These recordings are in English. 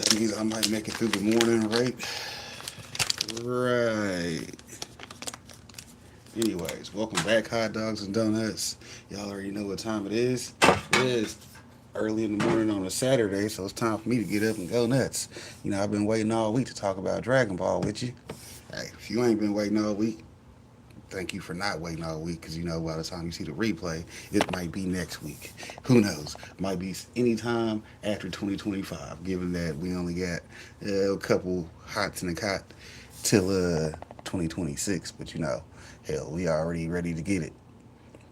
That means I might make it through the morning, right? Right. Anyways, welcome back, hot dogs and donuts. Y'all already know what time it is. It is early in the morning on a Saturday, so it's time for me to get up and go nuts. I've been waiting all week to talk about Dragon Ball with you. Hey, if you ain't been waiting all week, thank you for not waiting all week because by the time you see the replay, it might be next week. Who knows? Might be any time after 2025, given that we only got a couple hots in the cot till 2026. But hell, we already ready to get it.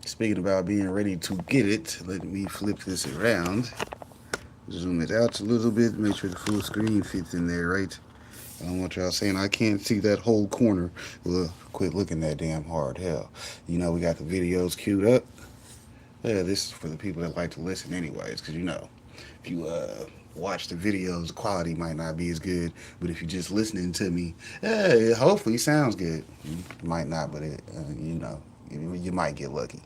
Speaking about being ready to get it, let me flip this around. Zoom it out a little bit, make sure the full screen fits in there, right? I don't want y'all saying I can't see that whole corner. Well, quit looking that damn hard. Hell, we got the videos queued up. Yeah, this is for the people that like to listen anyways, because if you watch the videos, the quality might not be as good. But if you're just listening to me, it hopefully sounds good. It might not, but you might get lucky.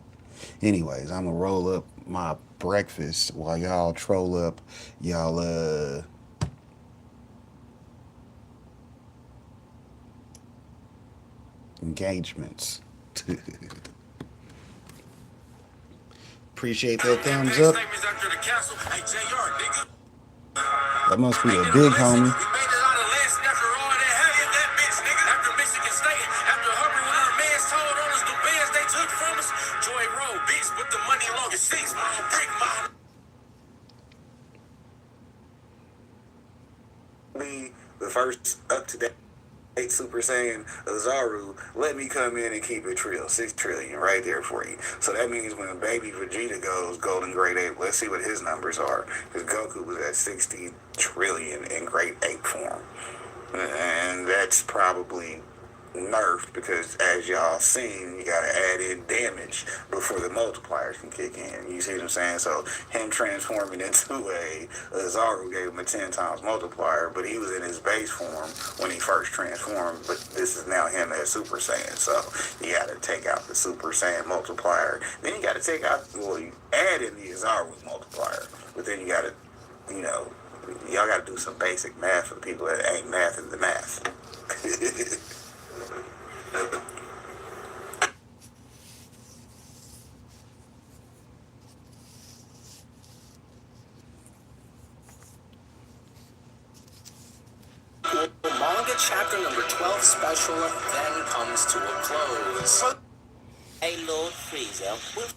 Anyways, I'm gonna roll up my breakfast while y'all troll up y'all engagements. Appreciate that thumbs up. That must be a big homie. Be the first up to date Super Saiyan Zaru, let me come in and keep it trill. 6 trillion right there for you. So that means when baby Vegeta goes golden grade 8, let's see what his numbers are. Because Goku was at 60 trillion in grade 8 form. And that's probably nerfed because as y'all seen, you gotta add in damage before the multipliers can kick in. You see what I'm saying? So him transforming into a Zaru gave him a 10 times multiplier, but he was in his base form when he first transformed, but this is now him as Super Saiyan. So you gotta take out the Super Saiyan multiplier. Then you gotta take out, you add in the Zaru multiplier, but then you gotta, y'all gotta do some basic math for the people that ain't mathing the math. Manga chapter number 12 special then comes to a close. Hey, Lord Frieza will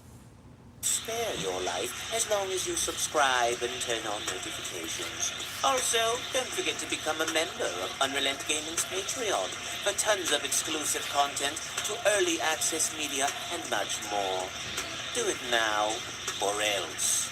spare your life as long as you subscribe and turn on notifications. Also, don't forget to become a member of Unrelent Gaming's Patreon for tons of exclusive content to early access media and much more. Do it now, or else.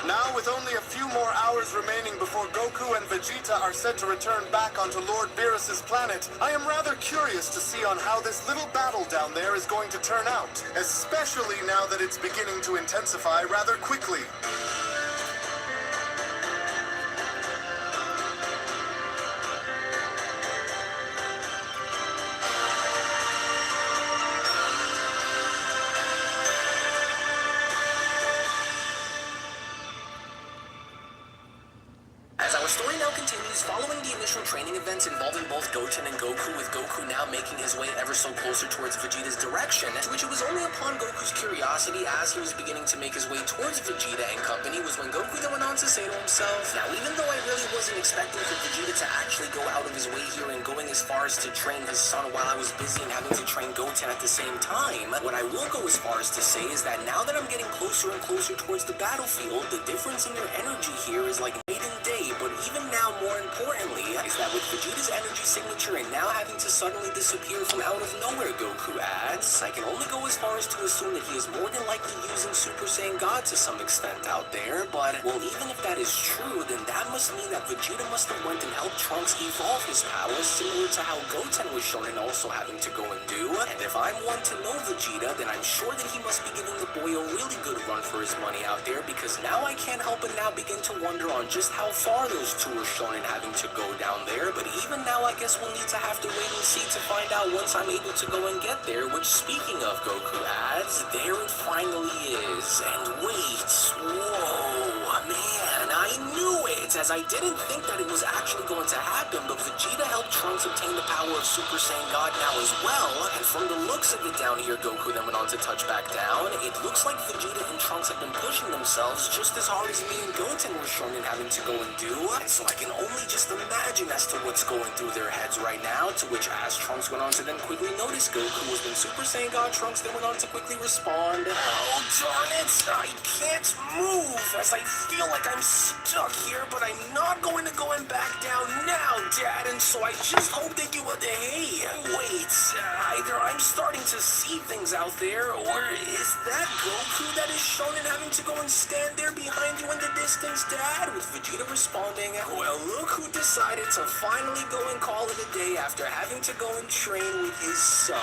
Now, with only a few more hours remaining before Goku and Vegeta are set to return back onto Lord Beerus' planet, I am rather curious to see on how this little battle down there is going to turn out, especially now that it's beginning to intensify rather quickly. As our story now continues, following the initial training events involving both Goten and Goku, with Goku now making his way ever so closer towards Vegeta's direction, to which it was only upon Goku's curiosity as he was beginning to make his way towards Vegeta and company was when Goku then went on to say to himself, now even though I really wasn't expecting for Vegeta to actually go out of his way here and going as far as to train his son while I was busy and having to train Goten at the same time, what I will go as far as to say is that now that I'm getting closer and closer towards the battlefield, the difference in their energy here is like night and day, but even now, more importantly, is that with Vegeta's energy signature and now having to suddenly disappear from out of nowhere Goku adds, I can only go as far as to assume that he is more than likely using Super Saiyan God to some extent out there, but, well, even if that is true, then that must mean that Vegeta must have went and helped Trunks evolve his powers, similar to how Goten was shown and also having to go and do, and if I'm one to know Vegeta, then I'm sure that he must be giving the boy a really good run for his money out there, because now I can't help but now begin to wonder on just how far those two are shown and having to go down there, but even now I guess we'll need to have to wait and see to find out once I'm able to go and get there, which speaking of Goku adds, there it finally is, and wait, whoa, man, I knew it, as I didn't think that it was actually going to happen, but Vegeta helped Trunks obtain the power of Super Saiyan God now as well, and from the looks of it down here, Goku then went on to touch back down, it looks like Vegeta and Trunks have been pushing themselves just as hard as me and Goten were shown and having to go and do, and so I can only just imagine as to what's going through their heads right now, to which as Trunks went on to then quickly notice Goku was been Super Saiyan God, Trunks then went on to quickly respond, oh darn it, I can't move, as I feel like I'm stuck here, but I'm not going to go and back down now, Dad, and so I just hope that you would, hey, wait, either I'm starting to see things out there, or is that Goku that is shown and having to go and stand there behind you in the distance, Dad? With Vegeta responding, well, look who decided to finally go and call it a day after having to go and train with his son.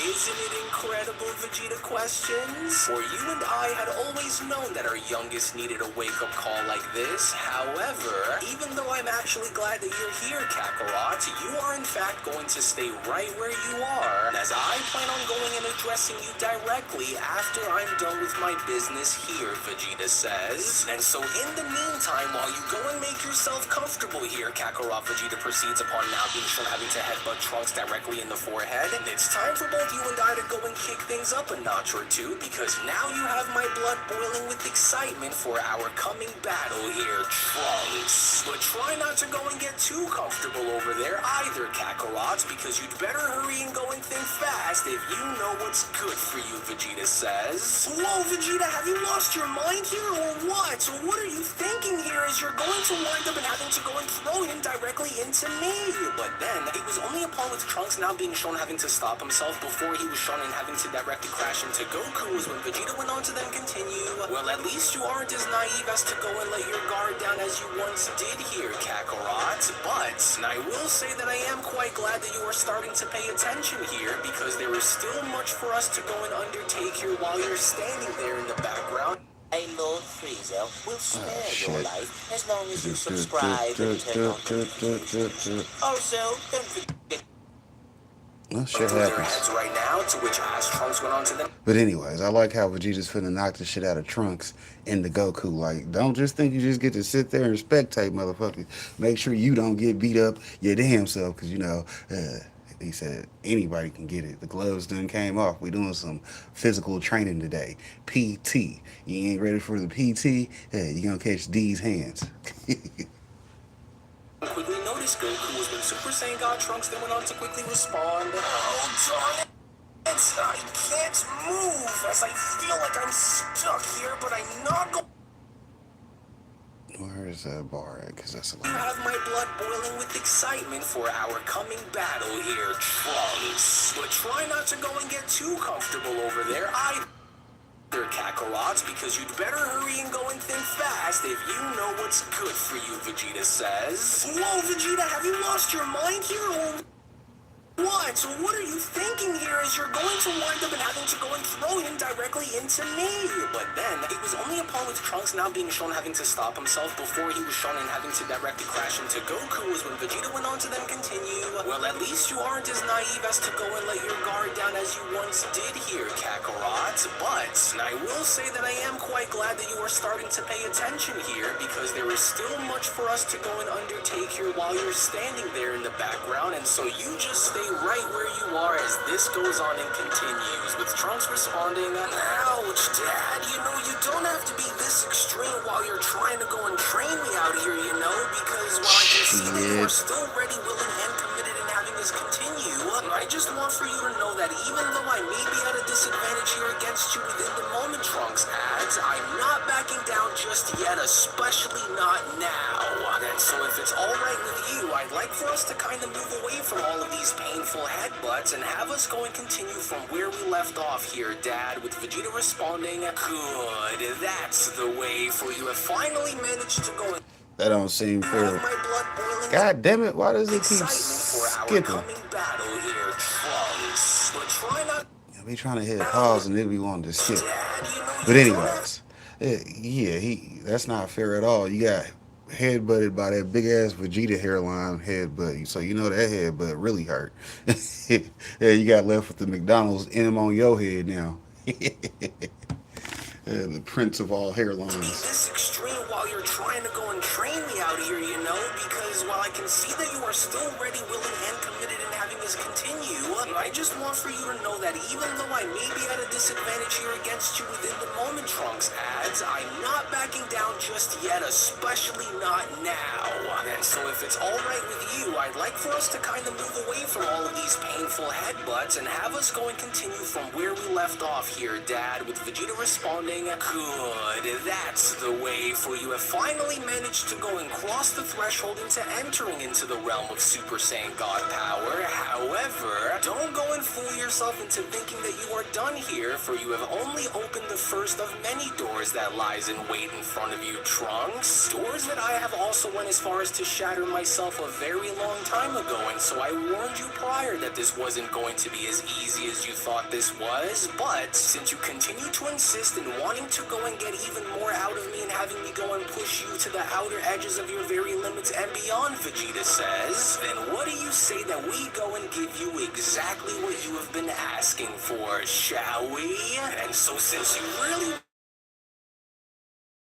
Isn't it incredible, Vegeta questions? For you and I had always known that our youngest needed a wake-up call like this. However, even though I'm actually glad that you're here, Kakarot, you are in fact going to stay right where you are, as I plan on going and addressing you directly after I'm done with my business here, Vegeta says. And so in the meantime, while you go and make yourself comfortable here, Kakarot, Vegeta proceeds upon now being shown having to headbutt Trunks directly in the forehead. And it's time for both you and I to go and kick things up a notch or two, because now you have my blood boiling with excitement for our coming battle here, Trunks. But try not to go and get too comfortable over there either, Kakarot, because you'd better hurry and go and think fast if you know what's good for you, Vegeta says. Whoa, Vegeta, have you lost your mind here or what? What are you thinking here as you're going to wind up and having to go and throw him directly into me? But then, it was only upon with Trunks now being shown having to stop himself before he was shown and having to directly crash into Goku was when Vegeta went on to then continue, well, at least you aren't as naive as to go and let your guard down as you once did here, Kakarot. But I will say that I am quite glad that you are starting to pay attention here, because there is still much for us to go and undertake here while you're standing there in the background. Hey, Lord Frieza will spare your life as long as you subscribe and turn on notifications. Also, don't forget. Well, shit Their happens. heads right now, to which as Trunks went on to them. But anyways, I like how Vegeta's finna knock the shit out of Trunks into Goku. Like, don't just think you just get to sit there and spectate, motherfucker. Make sure you don't get beat up your damn self, because, you know, he said anybody can get it. The gloves done came off. We doing some physical training today. PT. You ain't ready for the PT? You gonna catch D's hands. Quickly noticed Goku was when Super Saiyan God Trunks then went on to quickly respond, oh darn it, I can't move, as I feel like I'm stuck here, but I'm not going. Where is that bar at? Because that's a You lot. have my blood boiling with excitement for our coming battle here, Trunks. But try not to go and get too comfortable over there either, Kakarot, because you'd better hurry and go and think fast if you know what's good for you, Vegeta says. Whoa, Vegeta, have you lost your mind here or what? What are you thinking here as you're going to wind up and having to go and throw him directly into me? But then, it was only upon with Trunks now being shown having to stop himself before he was shown and having to directly crash into Goku was when Vegeta went on to then continue, well, at least you aren't as naive as to go and let your guard down as you once did here, Kakarot. But I will say that I am quite glad that you are starting to pay attention here, because there is still much for us to go and undertake here while you're standing there in the background, and so you just stay right where you are as this goes on and continues, with Trunks responding, ouch, Dad, you know, you don't have to be this extreme while you're trying to go and train me out here, you know, because while I can see that you are still ready, willing, and committed in having this continue, I just want for you to know that even though I may be at a disadvantage here against you within the moment, Trunks adds, I'm not backing down just yet, especially not now. And So if it's alright with you, I'd like for us to kind of move away from all of these painful headbutts and have us go and continue from where we left off here, Dad, with Vegeta responding, "Good, that's the way, for you have finally managed to go and That don't seem have fair. my blood boiling." God damn it! Why does it keep Excitement for our skipping? coming battle here, Trunks. But try not I be trying to hit pause and then we wanted to skip. Dad, you know But you don't have anyways, that's not fair at all. You got headbutted by that big ass Vegeta hairline headbutt. So you know that headbutt really hurt. Yeah, you got left with the McDonald's M on your head now. The prince of all to be hairlines. this extreme while you're trying to go and train me out here, you know, because while I can see that you are still ready, willing, and committed in having this continue, I just want for you to know that even though I may be at a disadvantage here against you within the moment, Trunks adds, I'm not backing down just yet, especially not now. And so if it's alright with you, I'd like for us to kind of move away from all of these painful headbutts and have us go and continue from where we left off here, Dad, with Vegeta responding, "Good, that's the way, for you have finally managed to go and cross the threshold into entering into the realm of Super Saiyan God power. However, don't go and fool yourself into thinking that you are done here, for you have only opened the first of many doors that lies in wait in front of you, Trunks. Doors that I have also went as far as to shatter myself a very long time ago, and so I warned you prior that this wasn't going to be as easy as you thought this was, but since you continue to insist in wanting to go and get even more out of me and having me go and push you to the outer edges of your very limits and beyond," Vegeta says, "then what do you say that we go and give you exactly what you have been asking for, shall we?" And so since you really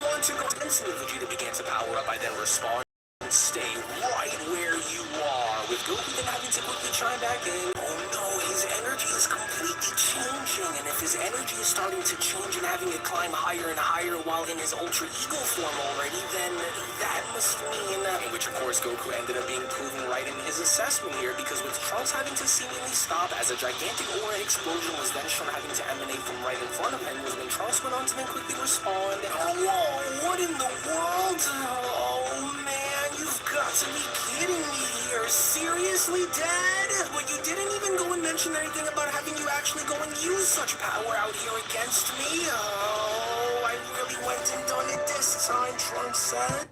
want to go instantly, Vegeta began to power up. I then respond, "Stay right where you are," with Goku then having to quickly chime back in. Oh no, his energy is completely changing, and if his energy is starting to change and having it climb higher and higher while in his Ultra Ego form already, then that must mean, in which of course Goku ended up being proven right in his assessment here, because with Trunks having to seemingly stop as a gigantic aura explosion was then shown having to emanate from right in front of him, was when Trunks went on to then quickly respond, "Whoa, what in the world? Oh man, you've got to be kidding me here. Seriously, Dad? But you didn't even go and mention anything about having you actually go and use such power out here against me? Oh, I really went and done it this time," Trunks said.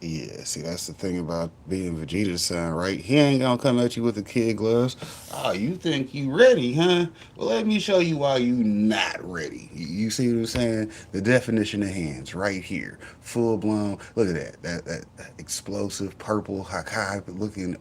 Yeah, see, that's the thing about being Vegeta's son, right? He ain't gonna come at you with the kid gloves. Oh, you think you ready, huh? Well, let me show you why you not ready. You see what I'm saying? The definition of hands right here. Full blown. Look at that. That explosive purple Hakai looking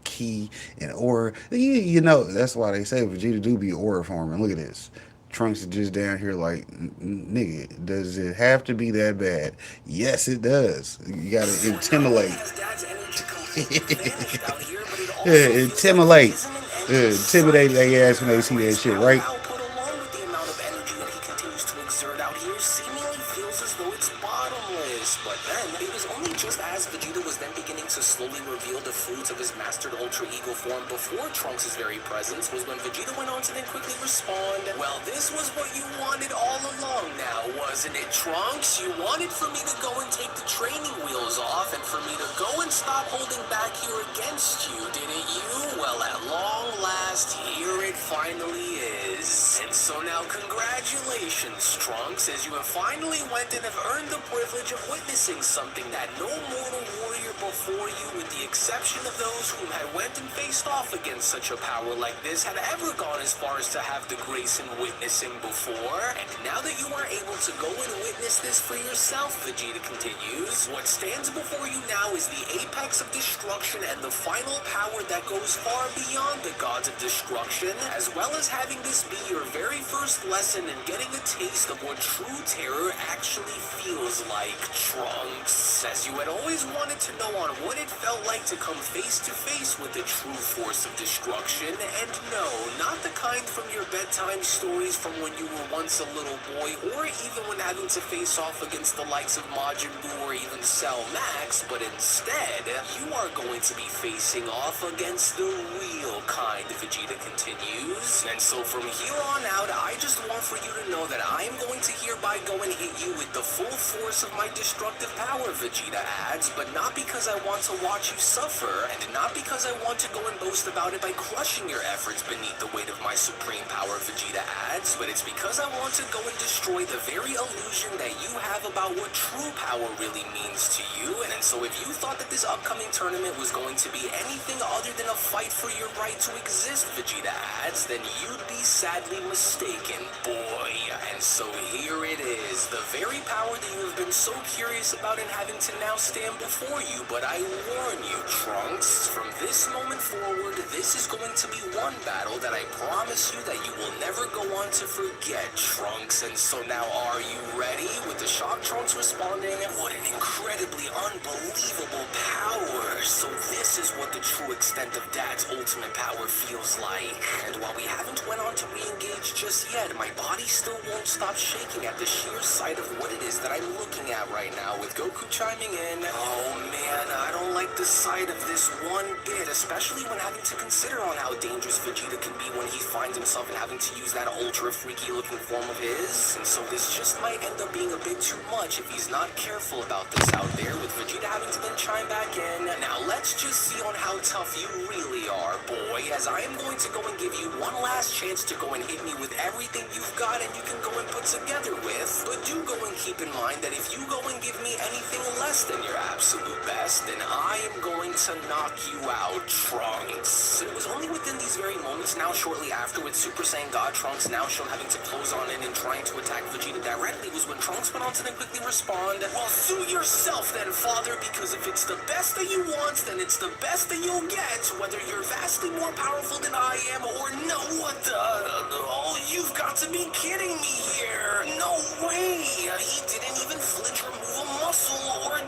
key and aura. You know, that's why they say Vegeta do be aura forming. Look at this. Trunks is just down here like, nigga, does it have to be that bad? Yes, it does. You gotta intimidate. His dad's energy completely vanished out here, but it also Yeah, feels intimidate. like isn't an energy Intimidate their ass when they see that his shit, power right? output, along with the amount of energy that he continues to exert out here, seemingly feels as though it's bottomless. But then, it was only just as Vegeta was then beginning to slowly reveal the fruits of his mastered Ultra Ego form before Trunks' very presence, was when Vegeta went on to then quickly respond, "Well, this was what you wanted all along now, wasn't it, Trunks? You wanted for me to go and take the training wheels off and for me to go and stop holding back here against you, didn't you? Well, at long last, here it finally is. And so now congratulations, Trunks, as you have finally went and have earned the privilege of witnessing something that no mortal warrior before you, with the exception of those whom had went and faced off against such a power like this, had ever gone as far as to have the grace in witnessing before. And now that you are able to go and witness this for yourself," Vegeta continues, "what stands before you now is the apex of destruction and the final power that goes far beyond the gods of destruction, as well as having this be your very first lesson in getting a taste of what true terror actually feels like, Trunks. As you had always wanted to know on what it felt like to come face to face with the true force of destruction, and no, not the kind from your bedtime stories from when you were once a little boy, or even when time having to face off against the likes of Majin Buu or even Cell Max, but instead, you are going to be facing off against the real kind, Vegeta continues. And so from here on out, I just want for you to know that I am going to hereby go and hit you with the full force of my destructive power, Vegeta adds, but not because I want to watch you suffer, and not because I want to go and boast about it by crushing your efforts beneath the weight of my supreme power, Vegeta adds, but it's because I want to go and destroy the very illusion that you have about what true power really means to you. And so if you thought that this upcoming tournament was going to be anything other than a fight for your right to exist, Vegeta adds, then you'd be sadly mistaken, boy. And so here it is, the very power that you have been so curious about and having to now stand before you. But I warn you, Trunks, from this moment forward, this is going to be one battle that I promise you that you will never go on to forget, Trunks. And so now, are you ready? With the shock Trunks responding, what an incredibly unbelievable power. So this is what the true extent of Dad's ultimate power feels like. And while we haven't went on to re-engage just yet, my body still won't stop shaking at the sheer sight of what it is that I'm looking at right now, with Goku chiming in. Oh man, I don't like the sight of this one bit, especially when having to consider on how dangerous Vegeta can be when he finds himself in having to use that ultra freaky looking form of his. And so this just might end up being a bit too much if he's not careful about this out there, with Vegeta having to then chime back in. Now let's just see on how tough you really are, boy, as I am going to go and give you one last chance to go and hit me with everything you've got and you can go and put together with. But do go and keep in mind that if you go and give me anything less than your absolute best, then I am going to knock you out, Trunks. It was only within these very moments now, shortly after, with Super Saiyan God Trunks now shown having to close on in and trying to attack Vegeta directly, was when Trunks went on to then quickly respond, well, suit yourself then, father, because if it's the best that you want, then it's the best that you'll get, whether you're vastly more powerful than I am or no. What the? Oh, you've got to be kidding me here. No way. He didn't even flinch or move a muscle or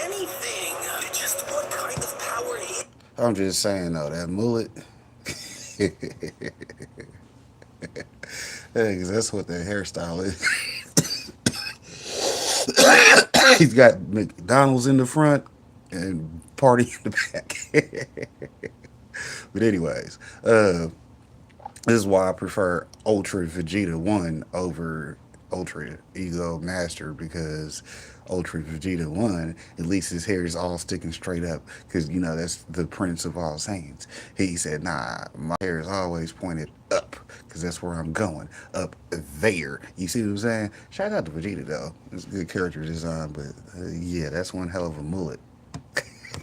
anything. Just what kind of power is... I'm just saying though, that mullet, because that's what the hairstyle is. He's got McDonald's in the front and party in the back. But anyways, this is why I prefer Ultra Vegeta 1 over Ultra Ego Master, because Ultra Vegeta 1, at least his hair is all sticking straight up, because, you know, that's the Prince of all Saiyans. He said, nah, my hair is always pointed up, because that's where I'm going, up there. You see what I'm saying? Shout out to Vegeta, though. It's good character design, but yeah, that's one hell of a mullet.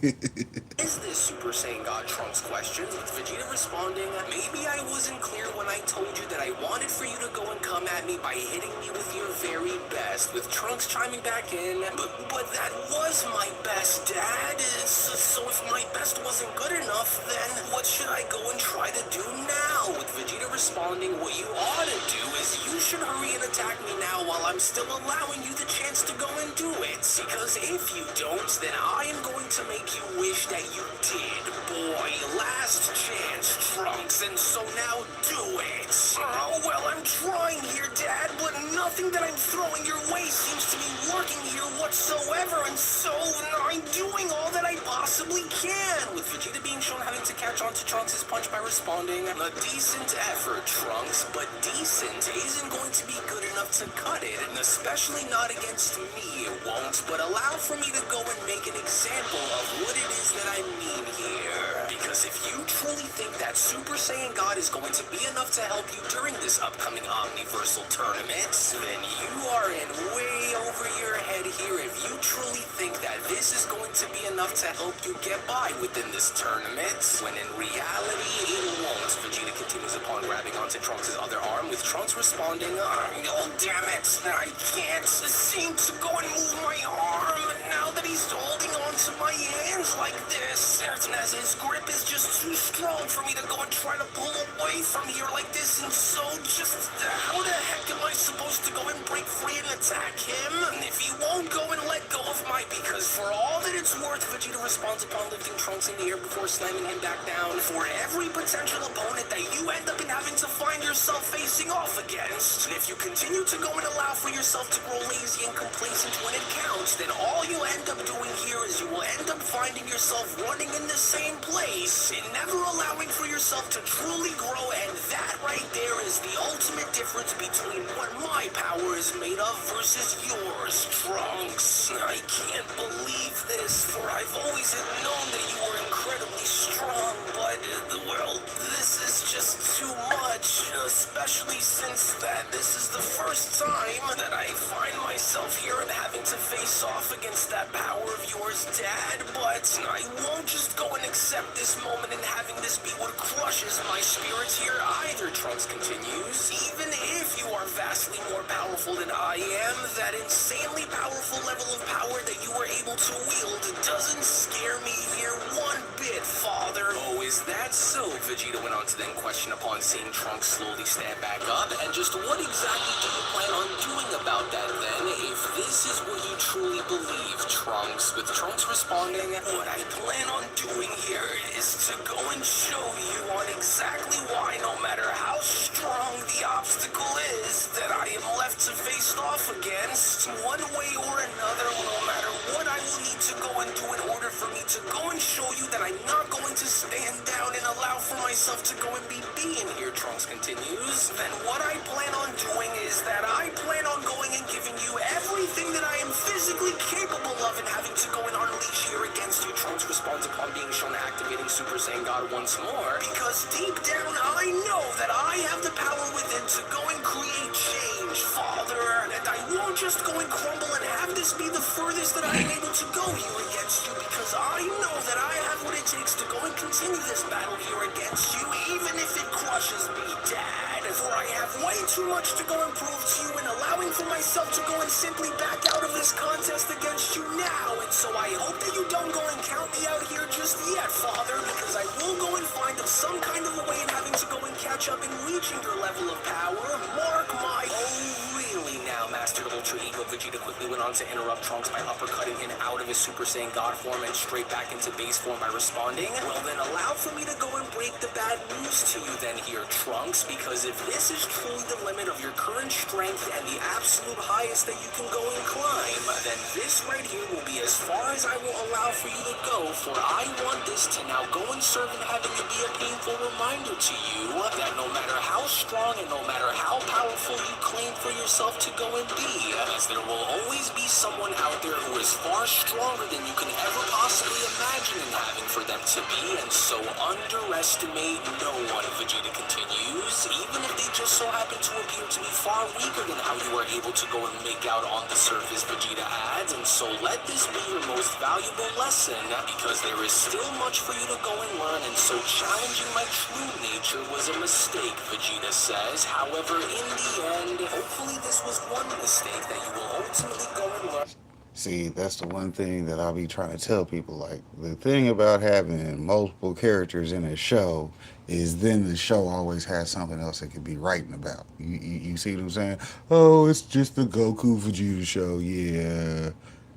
Is this Super Saiyan God Trunks questions, with Vegeta responding, maybe I wasn't clear when I told you that I wanted for you to go and come at me by hitting me with your very best, with Trunks chiming back in, but that was my best, Dad. So if my best wasn't good enough, then what should I go and try to do now? With Vegeta responding, what you ought to do is you should hurry and attack me now while I'm still allowing you the chance to go and do it, because if you don't, then I am going to make you wish that you did, boy. Last chance, Trunks, and so now do it. Oh, well, I'm trying here, Dad, but nothing that I'm throwing your way seems to be working here whatsoever, and so I'm doing all that I possibly can, with Vegeta being shown having to catch on to Trunks' punch by responding, a decent effort, Trunks, but decent isn't going to be good enough to cut it, and especially not against me, it won't, but allow for me to go and make an example of what it is that I mean here. Because if you truly think that Super Saiyan God is going to be enough to help you during this upcoming Omniversal tournament, then you are in way over your head here if you truly think that this is going to be enough to help you get by within this tournament, when in reality it won't. Vegeta continues upon grabbing onto Trunks' other arm, with Trunks responding, oh damn it, I can't seem to go and move my arm now that he's holding on into my hands like this, as his grip is just too strong for me to go and try to pull away from here like this, and so just how the heck am I supposed to go and break free and attack him if he won't go and let go of my, because for all that it's worth, Vegeta responds upon lifting Trunks in the air before slamming him back down. For every potential opponent that you end up in having to find yourself facing off against, and if you continue to go and allow for yourself to grow lazy and complacent when it counts, then all you end up doing here is you will end up finding yourself running in the same place and never allowing for yourself to truly grow, and that right there is the ultimate difference between what my power is made of versus yours, Trunks. I can't believe this, for I've always known that you were incredibly strong, but, well, this is just too much, especially since this is the first time that I find myself here and having to face off against that power of yours, Dad, but I won't just go and accept this moment and having this be what crushes my spirits here either, Trunks continues. Even if you are vastly more powerful than I am, that insanely powerful level of power that you were able to wield doesn't scare me here one bit, Father. Oh, is that so? Vegeta went on to then question upon seeing Trunks slowly stand back up, and just what exactly do you plan on doing about that then, if this is what you truly believe, Trunks? With Trunks responding, what I plan on doing here is to go and show you on exactly why, no matter how strong the obstacle is that I am left to face off against, one way or another, no matter what I will need to go and do in order for me to go and show you that I'm not going to stand down and allow for myself to go and be being here, Trunks continues, then what I plan on doing is that I plan on going and giving you everything that I am physically capable of and having to go and unleash here against you, Trunks responds upon being shown activating Super Saiyan God once more, because deep down I know that I have the power within to go and create change, Father, and I won't just go and crumble and have this be the furthest that I am able to go here against you, because I know that I have what it takes to go and continue this battle here against you, even if it crushes me, Dad. For I have way too much to go and prove to you, and allowing for myself to go and simply back out of this contest against you now, and so I hope that you don't go and count me out here just yet, Father, because I will go and find some kind of a way in having to go and catch up and reaching your level of power. Mark my... Oh, really now, Master Ultra Ego Vegeta quickly went on to interrupt Trunks by uppercutting him out of his Super Saiyan God form and straight back into base form by responding, well then allow for me to go and break the bad news to you then here, Trunks, because if this is truly the limit of your current strength and the absolute highest that you can go and climb, then this right here will be as far as I will allow for you to go, for I want this to now go and serve and having it be a painful reminder to you that no matter how strong and no matter how powerful you claim for yourself to go and be, as there will always be someone out there who is far stronger than you can ever possibly imagine in having for them to be, and so underestimate no one, Vegeta continues, even if they just so happen to appear to be far weaker than how you are able to go and make out on the surface, Vegeta adds, and so let this be your most valuable lesson, because there is still much for you to go and learn, and so challenging my true nature was a mistake, Vegeta says. However, in the end, hopefully this was one mistake that you will ultimately go and learn. See, that's the one thing that I'll be trying to tell people. Like, the thing about having multiple characters in a show is then the show always has something else it could be writing about. You see what I'm saying? Oh, it's just the Goku Vegeta show. Yeah,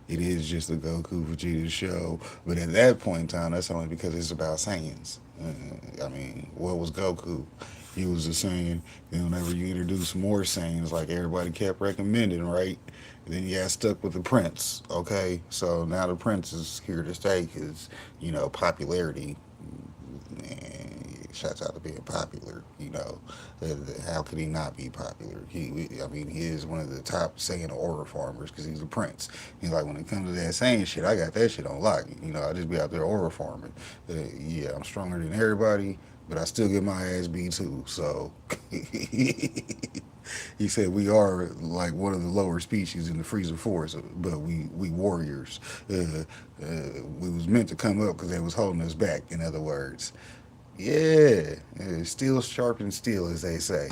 it is just the Goku Vegeta show. But at that point in time, that's only because it's about Saiyans. I mean, what was Goku? He was a Saiyan. Then whenever you introduce more Saiyans, like everybody kept recommending, right? Then you got stuck with the Prince. Okay, so now the Prince is here to stay because, you know, popularity. Man, shouts out to being popular. You know, how could he not be popular? I mean, he is one of the top Saiyan aura farmers because he's a Prince. He's like, when it comes to that Saiyan shit, I got that shit on lock. You know, I just be out there aura farming. Yeah, I'm stronger than everybody, but I still get my ass beat too. So he said we are like one of the lower species in the Freezer Force, but we warriors. We was meant to come up because they was holding us back. In other words, yeah, steel sharpens steel, as they say.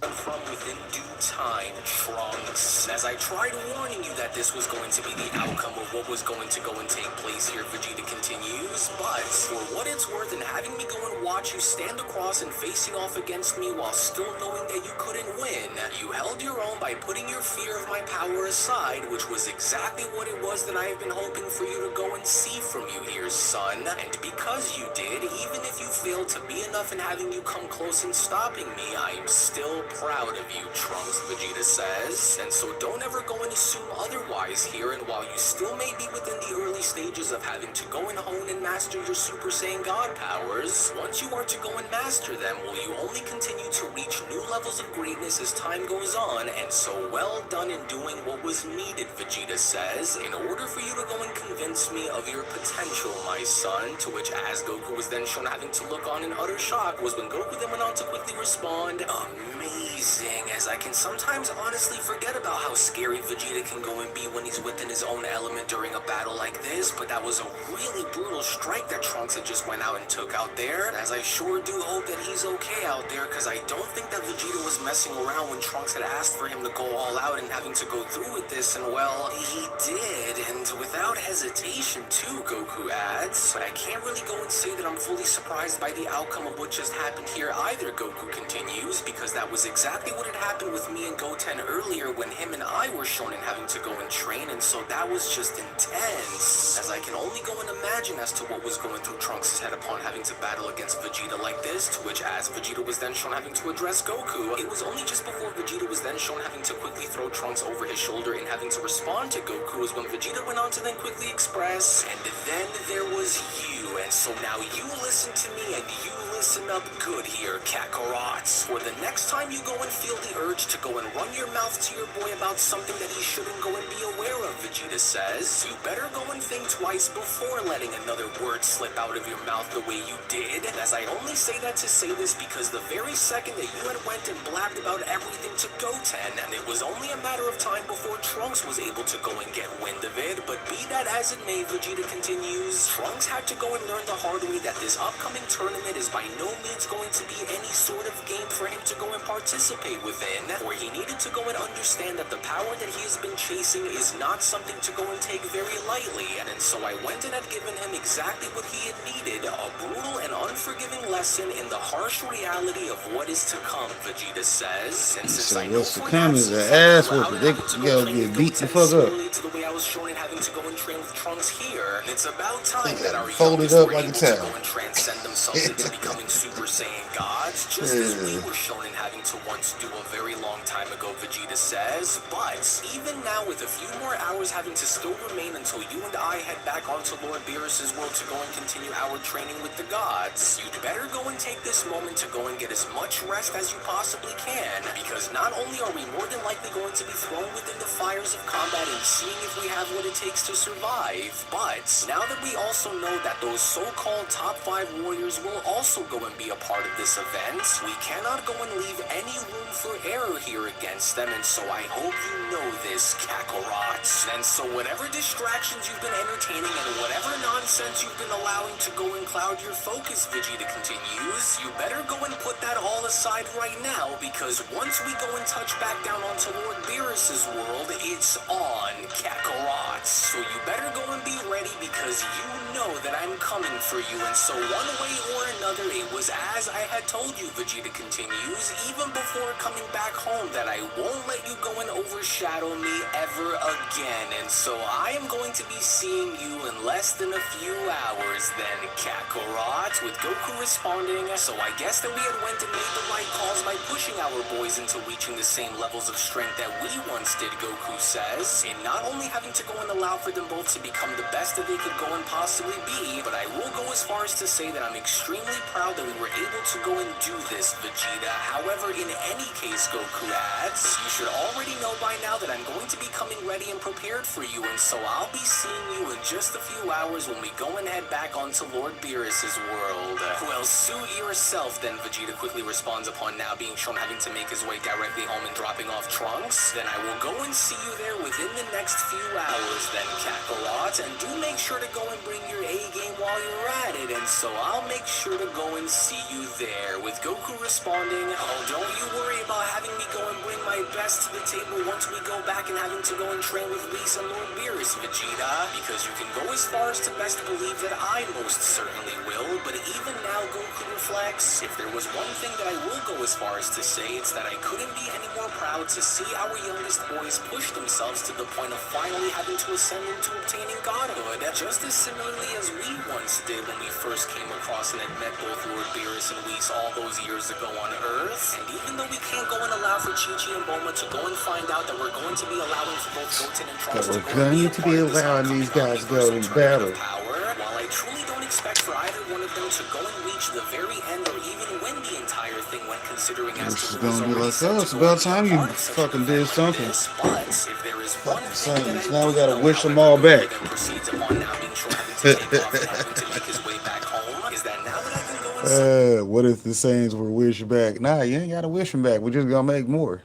From within due time, Trunks. As I tried warning you that this was going to be the outcome of what was going to go and take place here, Vegeta continues, but for what it's worth, and having me go and watch you stand across and facing off against me while still knowing that you couldn't win, you held your own by putting your fear of my power aside, which was exactly what it was that I have been hoping for you to go and see from you here, son. And because you did, even if you failed to be enough in having you come close and stopping me, I am still proud of you, Trunks, Vegeta says. And so don't ever go and assume otherwise here, and while you still may be within the early stages of having to go and hone and master your Super Saiyan God powers, once you are to go and master them, will you only continue to reach new levels of greatness as time goes on, and so well done in doing what was needed, Vegeta says, in order for you to go and convince me of your potential, my son, to which as Goku was then shown having to look on in utter shock was when Goku then went on to quickly respond, amazing, as I can sometimes honestly forget about how scary Vegeta can go and be when he's within his own element during a battle like this, but that was a really brutal strike that Trunks had just went out and took out there, as I sure do hope that he's okay out there, because I don't think that Vegeta was messing around when Trunks had asked for him to go all out and having to go through with this, and well, he did, and without hesitation too, Goku adds, but I can't really go and say that I'm fully surprised by the outcome of what just happened here either, Goku continues, because that was exactly what had happened with me and Goten earlier when him and I were shown in having to go and train, and so that was just intense, as I can only go and imagine as to what was going through Trunks' head upon having to battle against Vegeta like this, to which as Vegeta was then shown having to address Goku, it was only just before Vegeta was then shown having to quickly throw Trunks over his shoulder and having to respond to Goku is when Vegeta went on to then quickly express, and then there was you, and so now you listen to me and you listen up good here, Kakarot. For the next time you go and feel the urge to go and run your mouth to your boy about something that he shouldn't go and be aware of, Vegeta says, you better go and think twice before letting another word slip out of your mouth the way you did. As I only say that to say this because the very second that you had went and blabbed about everything to Goten, and it was only a matter of time before Trunks was able to go and get wind of it, but be that as it may, Vegeta continues, Trunks had to go and learn the hard way that this upcoming tournament is by no means going to be any sort of game for him to go and participate within, for he needed to go and understand that the power that he has been chasing is not something to go and take very lightly, and so I went and had given him exactly what he had needed, a brutal and unforgiving lesson in the harsh reality of what is to come, Vegeta says, and since So I know what's to for come that is an season, ass allowed whooping. and having to They go go train get with beat the Goten fuck up. similarly to the way I was shown and having to go and train with Trunks here, and it's about time that our Folded youngest up were like a able to towel. go and transcend themselves into becoming Super Saiyan gods, just as we were shown in having to once do a very long time ago, Vegeta says, but even now with a few more hours having to still remain until you and I head back onto Lord Beerus' world to go and continue our training with the gods, you'd better go and take this moment to go and get as much rest as you possibly can, because not only are we more than likely going to be thrown within the fires of combat and seeing if we have what it takes to survive, but now that we also know that those so-called top 5 warriors will also go and be a part of this event, we cannot go and leave any room for error here against them, and so I hope you know this, Kakarot. And so whatever distractions you've been entertaining and whatever nonsense you've been allowing to go and cloud your focus, Vegeta continues, you better go and put that all aside right now, because once we go and touch back down onto Lord Beerus' world, it's on, Kakarot. So you better go and be ready, because you know that I'm coming for you, and so one way or another, it was as I had told you, Vegeta continues, even before coming back home, that I won't let you go and overshadow me ever again, and so I am going to be seeing you in less than a few hours then, Kakarot, with Goku responding, so I guess that we had went and made the right calls by pushing our boys into reaching the same levels of strength that we once did, Goku says, and not only having to go and allow for them both to become the best that they could go and possibly be, but I will go as far as to say that I'm extremely proud that we were able to go and do this, Vegeta. However, in any case, Goku adds, you should already know by now that I'm going to be coming ready and prepared for you, and so I'll be seeing you in just a few hours when we go and head back onto Lord Beerus' world. Well, suit yourself then, Vegeta quickly responds upon now being shown having to make his way directly home and dropping off Trunks. Then I will go and see you there within the next few hours then, Kakarot, and do make sure to go and bring your A game while you're at it, and so I'll make sure to go and see you there, with Goku responding, oh, don't you worry about having me go and bring my my best to the table once we go back and having to go and train with Whis and Lord Beerus, Vegeta, because you can go as far as to best believe that I most certainly will, but even now Goku reflects, if there was one thing that I will go as far as to say, it's that I couldn't be any more proud to see our youngest boys push themselves to the point of finally having to ascend into obtaining godhood, just as similarly as we once did when we first came across and had met both Lord Beerus and Whis all those years ago on Earth. And even though we can't go and allow for Chi-Chi and Bulma to go and find out that we're going to be allowing for both Goten and Trunks to go and be allowing these guys to go in battle. While I truly don't expect for either one of them to go and reach the very end or even win the entire thing when considering as This is to who is gonna be already like, set oh, to it's go about and be a time you part of such an fucking event did like something. this. But if there is one Fucking thing that sons. I Now we do gotta know, wish them however, all back. Goku then proceeds upon now being sure having to take off and having to make his way back home, is that now that I can go and see What if the Saints were wished back? Nah, you ain't gotta wish them back. We're just gonna make more.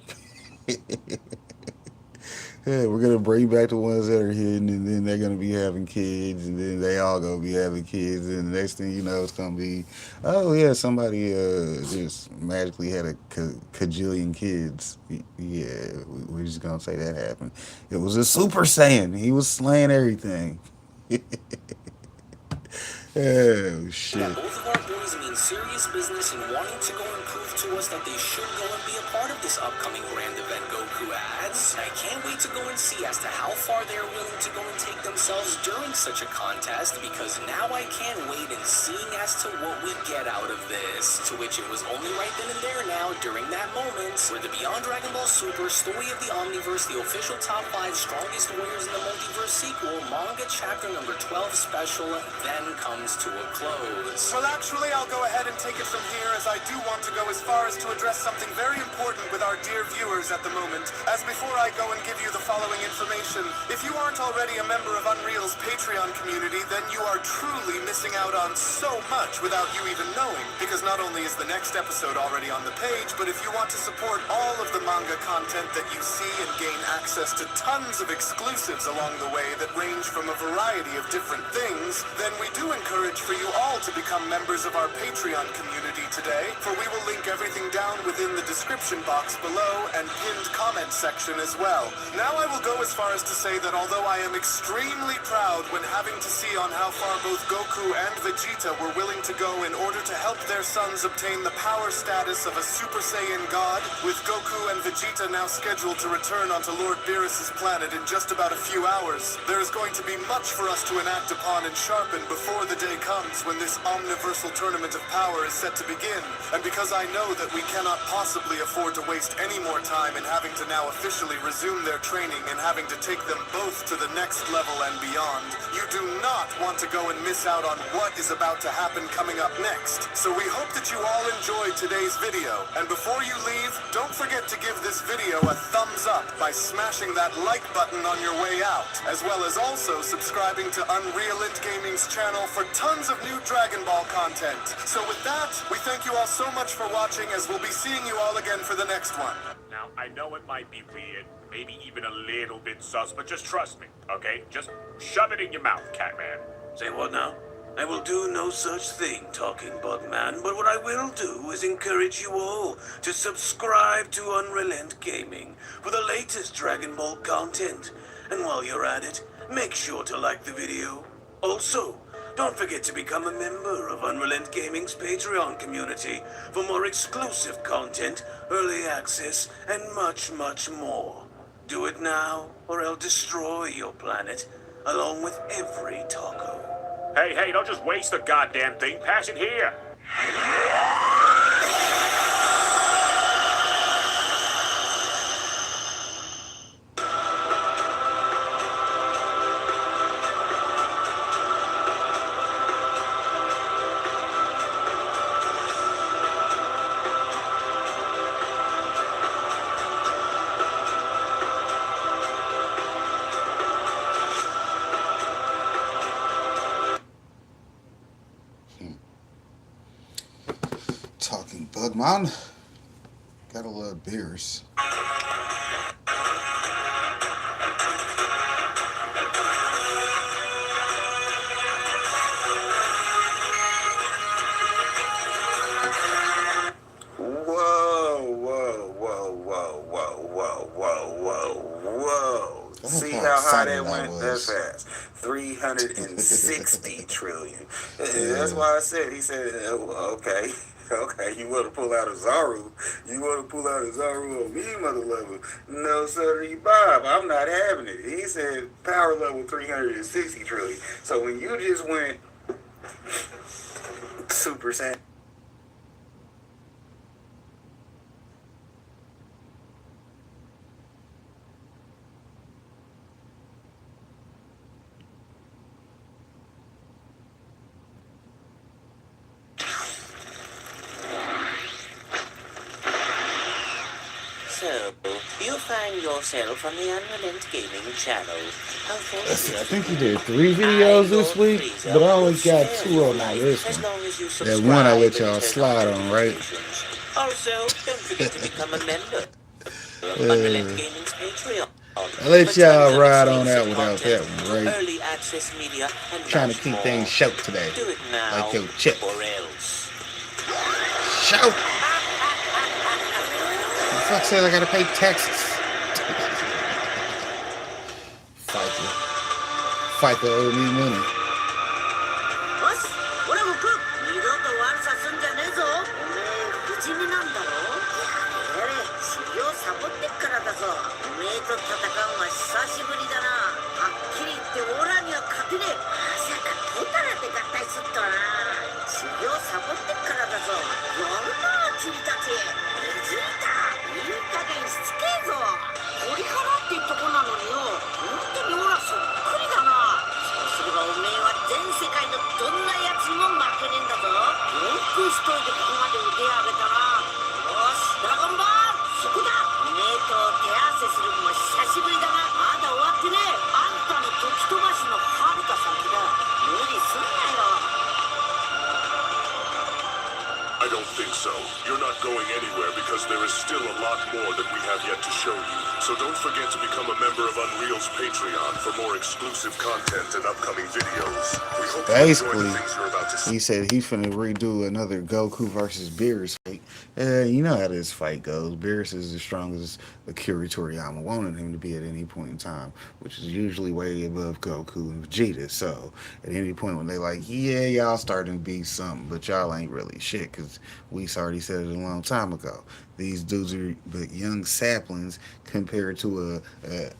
Yeah, we're gonna bring back the ones that are hidden, and then they're gonna be having kids, and then they all gonna be having kids, and the next thing you know, it's gonna be, oh yeah, somebody just magically had a cajillion kids. Yeah, we're just gonna say that happened. It was a Super Saiyan. He was slaying everything. Oh that shit. both of our boys mean serious business and wanting to go and prove to us that they should go and be a part of this upcoming grand event, Goku adds. I can't wait to go and see as to how far they're willing to go and take themselves during such a contest, because now I can't wait and seeing as to what we get out of this. To which it was only right then and there now, during that moment, where the Beyond Dragon Ball Super Story of the Omniverse, the official top 5 strongest warriors in the multiverse sequel, manga chapter number 12 special, then comes to a close. Well, actually, I'll go ahead and take it from here, as I do want to go as far as to address something very important with our dear viewers at the moment. As before I go and give you the following information, if you aren't already a member of Unreal's Patreon community, then you are truly missing out on so much without you even knowing, because not only is the next episode already on the page, but if you want to support all of the manga content that you see and gain access to tons of exclusives along the way that range from a variety of different things, then we do encourage for you all to become members of our Patreon community today, for we will link everything down within the description box below and pinned comment section as well. Now I will go as far as to say that although I am extremely proud when having to see on how far both Goku and Vegeta were willing to go in order to help their sons obtain the power status of a Super Saiyan God, with Goku and Vegeta now scheduled to return onto Lord Beerus' planet in just about a few hours, there is going to be much for us to enact upon and sharpen before the day comes when this omniversal tournament of power is set to begin. And because I know that we cannot possibly afford to waste any more time in having to now officially resume their training and having to take them both to the next level and beyond, you do not want to go and miss out on what is about to happen coming up next. So we hope that you all enjoyed today's video. And before you leave, don't forget to give this video a thumbs up by smashing that like button on your way out, as well as also subscribing to Unreal Gaming's channel for tons of new Dragon Ball content. So with that, we thank you all so much for watching, as we'll be seeing you all again for the next one. Now, I know it might be weird, maybe even a little bit sus, but just trust me, okay? Just shove it in your mouth, Catman. Say what now? I will do no such thing, Talking Bugman, but what I will do is encourage you all to subscribe to Unrelent Gaming for the latest Dragon Ball content. And while you're at it, make sure to like the video. Also, don't forget to become a member of Unrelent Gaming's Patreon community for more exclusive content, early access, and much, much more. Do it now, or I'll destroy your planet, along with every taco. Hey, don't just waste the goddamn thing. Pass it here. Talking Bugman. Gotta love Beerus. Whoa, whoa, whoa, whoa, whoa, whoa. See how how high exciting that that went? That's was. fast. 360 trillion. That's why I said, he said, okay. Okay, you want to pull out a Zaru? You want to pull out a Zaru on me, mother lover? No, sorry, Bob. I'm not having it. He said power level 360 trillion. So when you just went Super Saiyan. So, you find yourself on the Unrelent Gaming channel. How Let's see, I fortunate. think he did 3 videos this week, but I only got 2 of them on this As one. long as you That one I let subscribe y'all and turn slide on, right? notifications. Also, don't forget to become a member of Unrelent Gaming's Patreon. I let For y'all tons of ride on exclusive that without content, that one, right? early access media, and Trying to much keep more. things short today. Do it now, Like your chip. or else. Shout! The fuck says I gotta pay taxes? FICA owe me money. よし、俺も食う。二度と悪さすんじゃねえぞ。おめえ不死身なんだろ。やれやれ、修行サボってっからだぞ。おめえと戦うのは久しぶりだな。はっきり言ってオラには勝てねえ。まさかポタラで合体すっとはな。修行サボってっからだぞ。やるな君たち。エジータ、いい加減しつけえぞ。これからってとこなのによ。本当にオラそっくりだな。そうすればおめえは全世界のどんなやつにも負けねえんだぞ。よく一人でここまで腕上げたな。よし、ドラゴンボールそこだ。おめえと手合わせするのも久しぶりだな。まだ終わってねえ。あんたの時飛ばしのはるか先だ。無理すんなよ。I don't think so. You're not going anywhere because there is still a lot more that we have yet to show you. So don't forget to become a member of Unreal's Patreon for more exclusive content and upcoming videos. We hope you enjoy the things you're about to see. He said he's finna redo another Goku versus Beerus fight. You know how this fight goes. Beerus is as strong as Akira Toriyama wanted him to be at any point in time, which is usually way above Goku and Vegeta. So at any point when they like, yeah, y'all starting to be something, but y'all ain't really shit, because we already said it a long time ago. These dudes are but young saplings compared to a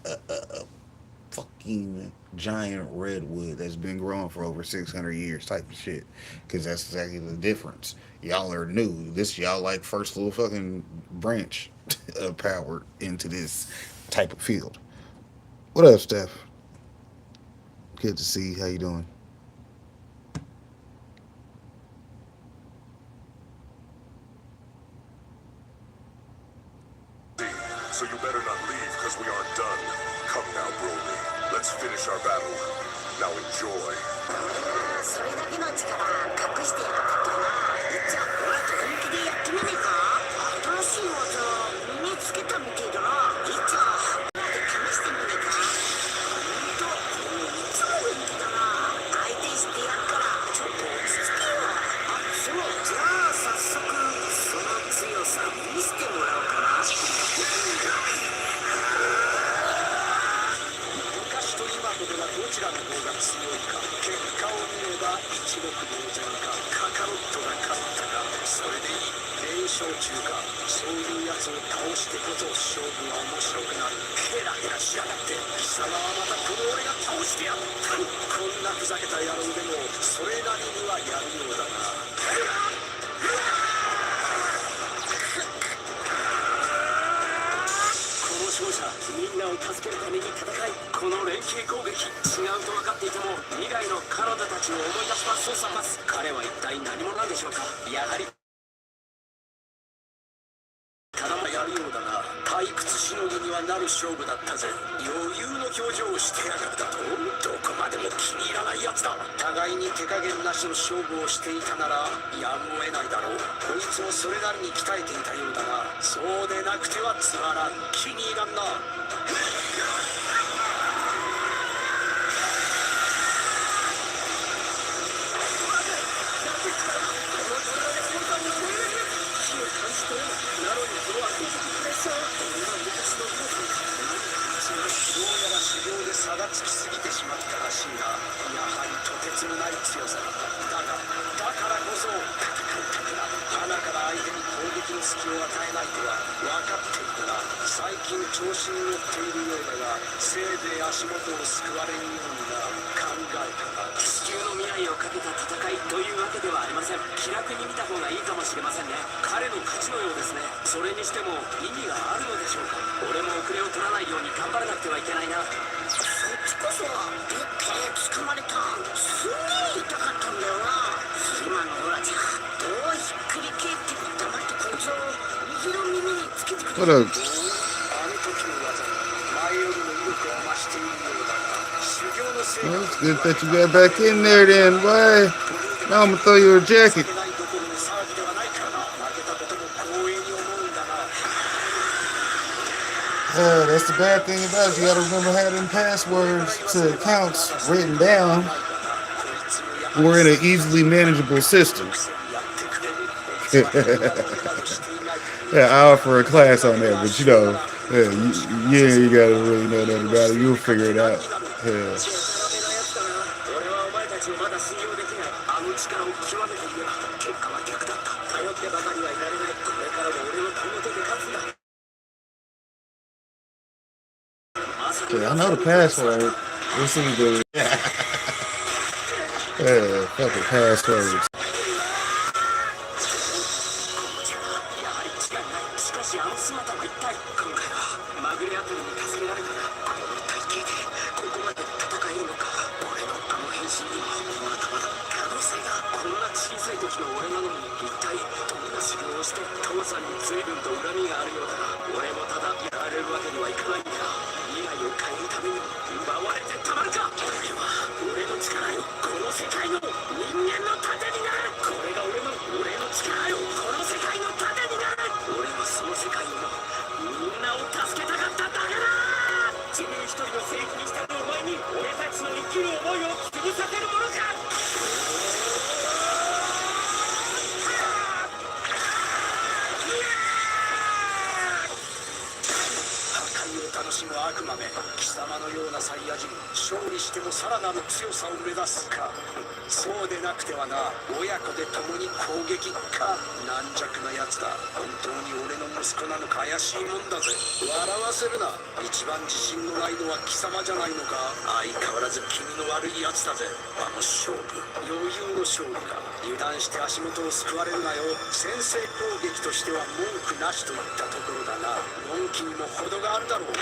fucking giant redwood that's been growing for over 600 years type of shit, because that's exactly the difference. Y'all are new. This y'all like first little fucking branch of power into this type of field. What up, Steph? Good to see you. How you doing? So you better not leave because we aren't done. Come now, Broly. Let's finish our battle. Now enjoy. それだけの力隠してやがったってな。じゃあ俺と本気でやってみねえか。新しい技身につけたみてえだな。じゃあで試してみねえか。ほんといつも元気だな。相手してやっからちょっと落ち着けよ。あ、そう。じゃあ早速その強さ見せてもらおうかな。昔と今とではどちらの方が強いか。結果を見れば一目瞭然か。カカロットが勝ったか。それでいい。連勝中か。そういうやつを倒してこそ勝負は面白くなる。ヘラヘラしやがって貴様はまたこの俺が倒してやる。こんなふざけた野郎でもそれなりにはやるようだな。勝者みんなを助けるために戦い、この連携攻撃違うと分かっていても未来の彼女たちを思い出します。そうさます。彼は一体何者なんでしょうか。やはりただまやるようだな。退屈しのぎにはなる勝負だったぜ。余裕の表情をしてやがるだと。どこまでも気に入らないやつだ。互いに手加減なしの勝負をしていたならやむを得ないだろう。こいつもそれなりに鍛えていたようだな。そうでなくてはつまらん。気に入らんな。どうやら修行で差がつきすぎてしまったらしいが、やはりとてつもない強さだ。だからこそ戦いたくなる。花から相手に攻撃の隙を与えないとは分かっているが、最近調子に乗っているようだが、せいぜい足元を救われるようにな。考えたが地球の未来をかけた戦いというわけではありません。気楽に見た方がいいかもしれませんね。彼の勝ちのようですね。それにしても意味があるのでしょうか。俺も遅れを取らないように頑張らなくてはいけないな。そっちこそでっけえ掴まれたすんげえ痛かったんだよな。今のオラじゃどうひっくり返って黙ってこいつを右の耳につけてくれ。 What a... あの時の技前よりも威力を増しているようだが、修行の成果 Well, it's good that you got back in there then, boy. Now I'm gonna throw you a jacket. ないどころの騒ぎではないからな。負けたことも光栄に思うんだな。That's the bad thing about it. You gotta remember having passwords to accounts written down. We're in an easily manageable system. Yeah, I offer a class on that, but you know, you gotta really know nothing about it. You'll figure it out. Yeah. 俺はお前たちをまだ信用できない。あの力を極めて言えば結果は逆だった。頼ってばかりはいられない。これからも俺のこの手で勝つんだ。 Yeah, I know the password. It's either fucking passwords. しかしあの姿は一体。今回はまぐれあたりに助けられたな。この体型でここまで戦えるのか。俺のあの変身にはまだまだ可能性が。こんな小さい時の俺なのに一体どんな修行をして父さんに随分と恨みがあるようだが、俺もただやられるわけにはいかないんだ。未来を変えるために奪われてたまるか。これは俺の力よ。この世界の人間の盾になる。これが俺の力よ。この世界の盾になる。俺はその世界をみんなを助けたかっただけだ。自分一人の正義に従う前に俺たちの生きる思いを潰させるものか。楽しむ悪魔め、貴様のようなサイヤ人、勝利してもさらなる強さを目指すか。そうでなくてはな。親子で共に攻撃か。軟弱なやつだ。本当に俺の息子なのか怪しいもんだぜ。笑わせるな。一番自信のないのは貴様じゃないのか。相変わらず気味の悪いやつだぜ。あの勝負、余裕の勝利か。油断して足元を救われるなよ。先制攻撃としては文句なしといったところだな。のんきにも程があるだろう。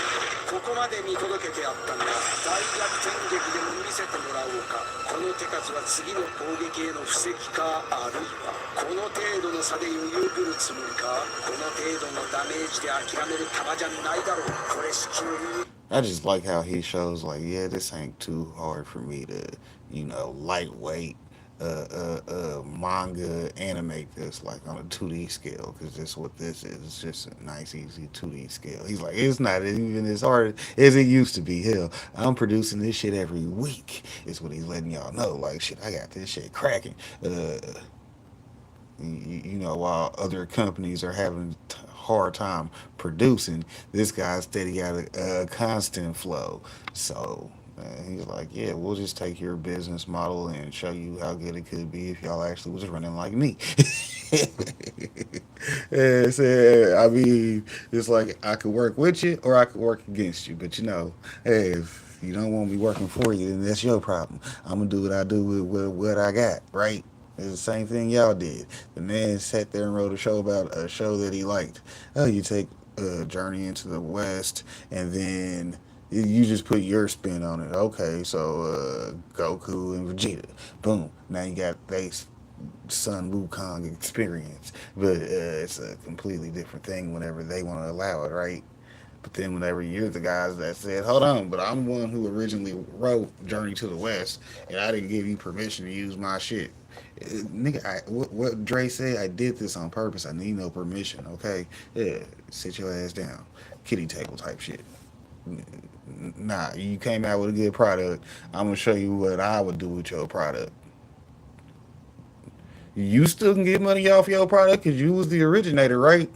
ここまで見届けてやったんだ。大逆転劇でも見せてもらおうか。この手数は次の攻撃への布石か、あるいはこの程度の差で余裕ぶるつもりか。この程度のダメージで諦める球じゃないだろう。これ式の言う I just like how he shows like, yeah, this ain't too hard for me to, lightweight manga animate this like on a 2D scale, because that's what this is. It's just a nice, easy 2D scale. He's like, it's not even as hard as it used to be. Hell, I'm producing this shit every week. Is what he's letting y'all know. Like, shit, I got this shit cracking. While other companies are having hard time producing, this guy's steady got a constant flow. So he's like, yeah, we'll just take your business model and show you how good it could be if y'all actually was running like me. And so, I mean, it's like I could work with you or I could work against you. But hey, if you don't want me working for you, then that's your problem. I'm gonna do what I do with what I got, right? It's the same thing y'all did. The man sat there and wrote a show about a show that he liked. Oh, you take a journey into the West, and then you just put your spin on it. Okay, so Goku and Vegeta, boom. Now you got they Sun Wukong experience, but it's a completely different thing whenever they want to allow it, right? But then whenever you're the guys that said, hold on, but I'm the one who originally wrote Journey to the West, and I didn't give you permission to use my shit. Nigga, what Dre said, I did this on purpose. I need no permission, okay? Yeah, sit your ass down. Kitty table type shit. Nah, you came out with a good product. I'm going to show you what I would do with your product. You still can get money off your product because you was the originator, right?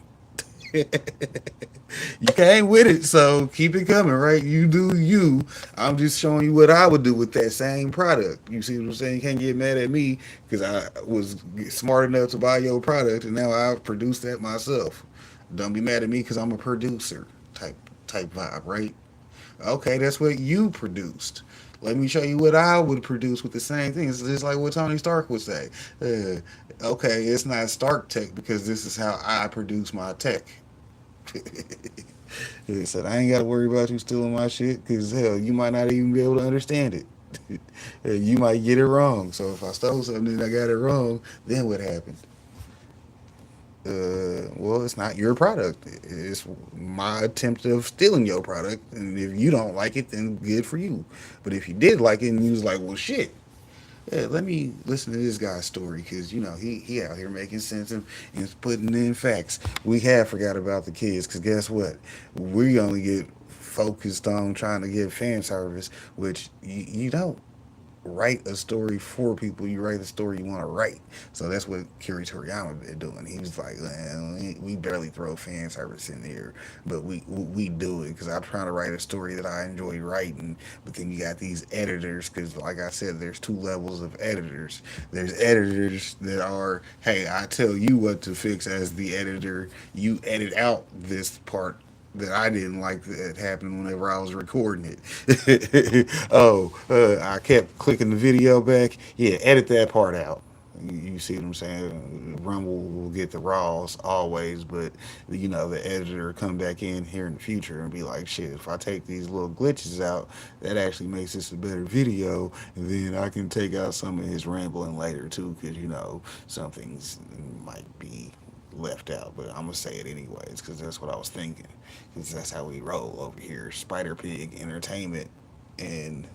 You came with it, so keep it coming, right? You do you. I'm just showing you what I would do with that same product. You see what I'm saying? You can't get mad at me because I was smart enough to buy your product, and now I produce that myself. Don't be mad at me because I'm a producer type vibe, right? Okay, that's what you produced. Let me show you what I would produce with the same thing. It's just like what Tony Stark would say. Okay, it's not Stark tech because this is how I produce my tech. He said, I ain't got to worry about you stealing my shit because, hell, you might not even be able to understand it. You might get it wrong. So if I stole something and I got it wrong, then what happened? Well, it's not your product. It's my attempt of stealing your product. And if you don't like it, then good for you. But if you did like it and you was like, well, shit, yeah, let me listen to this guy's story because he out here making sense and putting in facts. We have forgot about the kids because guess what? We only get focused on trying to get fan service, which you don't write a story for people. You write the story you want to write. So that's what Kiri Toriyama been doing. He was like, we barely throw fan service in there, but we do it because I'm trying to write a story that I enjoy writing. But then you got these editors because, like I said, there's two levels of editors. There's editors that are, hey, I tell you what to fix as the editor. You edit out this part that I didn't like that happened whenever I was recording it. I kept clicking the video back. Yeah, edit that part out. You see what I'm saying? Rumble will get the raws always, but the editor come back in here in the future and be like, shit, if I take these little glitches out, that actually makes this a better video, and then I can take out some of his rambling later too, because some things might be left out, but I'm gonna say it anyways because that's what I was thinking. Because that's how we roll over here. Spider Pig Entertainment and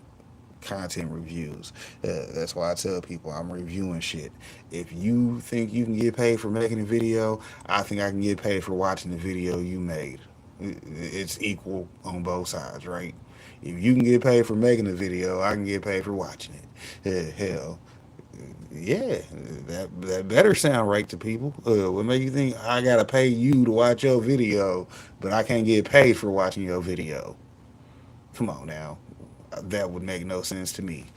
content reviews. That's why I tell people I'm reviewing shit. If you think you can get paid for making a video, I think I can get paid for watching the video you made. It's equal on both sides, right? If you can get paid for making a video, I can get paid for watching it. Hell, yeah, that better sound right to people. What make you think I gotta pay you to watch your video, but I can't get paid for watching your video? Come on now, that would make no sense to me.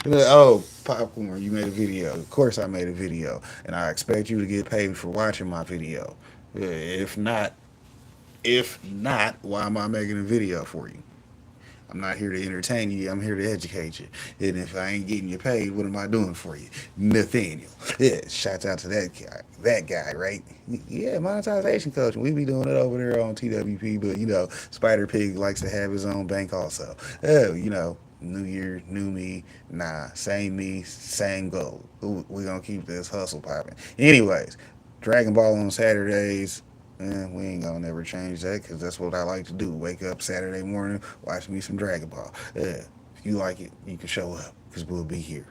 Oh, popcorn, you made a video. Of course, I made a video, and I expect you to get paid for watching my video. If not, why am I making a video for you? I'm not here to entertain you. I'm here to educate you. And if I ain't getting you paid, what am I doing for you? Nathaniel. Yeah, shouts out to that guy. That guy, right? Yeah, monetization coaching. We be doing it over there on TWP, but Spider Pig likes to have his own bank also. New year, new me. Nah, same me, same goal. We're gonna keep this hustle popping. Anyways, Dragon Ball on Saturdays. We ain't gonna never change that because that's what I like to do. Wake up Saturday morning, watch me some Dragon Ball. If you like it, you can show up because we'll be here.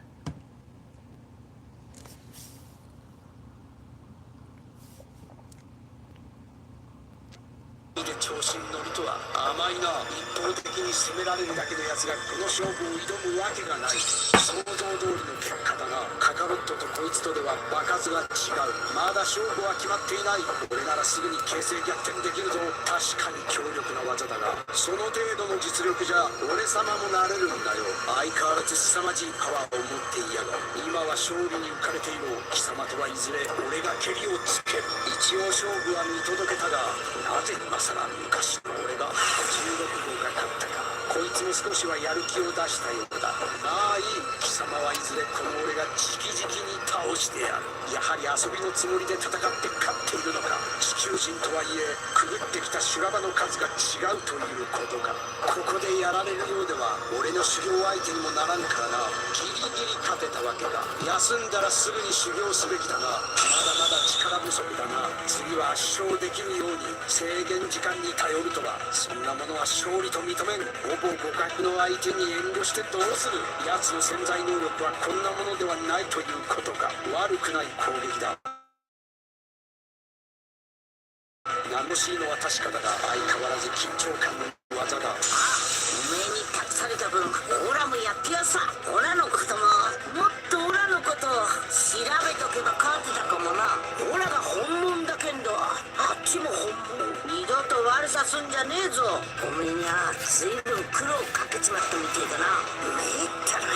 すんじゃねえぞ。おめえにゃずいぶん苦労かけちまったみてえだな。めえったらお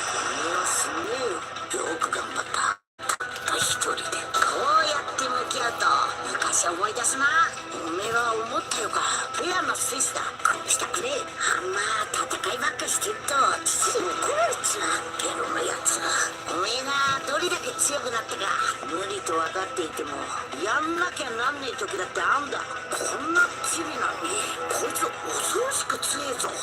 めえはすげえよく頑張った。たった一人でこうやって向き合うと昔思い出すな。おめえは思ったよか。フェアのスイスだ。こうしたくねえ。あんま戦いばっかしてると父に怒られちまう。ゲロのやつ。おめえがどれだけ強くなったか無理と分かっていてもやんなきゃなんねえ時だってあんだ。こんなチビなのにこいつ恐ろしく強えぞ。よ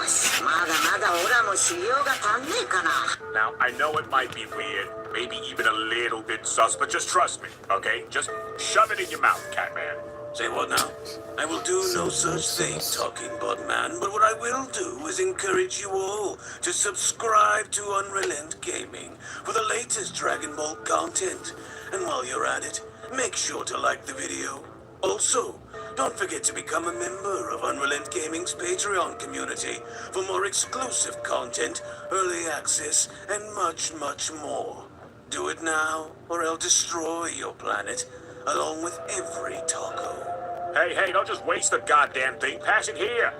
し、まだまだオラも修行が足んねえかな。 Now, I know it might be weird, maybe even a little bit sus, but just trust me, okay? Just shove it in your mouth, Catman. Say what now? I will do no such thing, talking bugman, but what I will do is encourage you all to subscribe to Unrelent Gaming for the latest Dragon Ball content. And while you're at it, make sure to like the video. Also, don't forget to become a member of Unrelent Gaming's Patreon community for more exclusive content, early access, and much, much more. Do it now, or I'll destroy your planet, along with every taco. Hey, don't just waste the goddamn thing. Pass it here.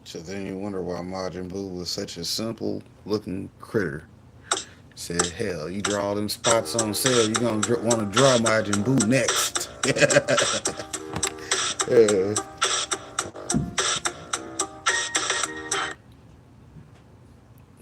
So then you wonder why Majin Buu was such a simple looking critter. Said, hell, you draw them spots on sale, you're going to want to draw Majin Buu next.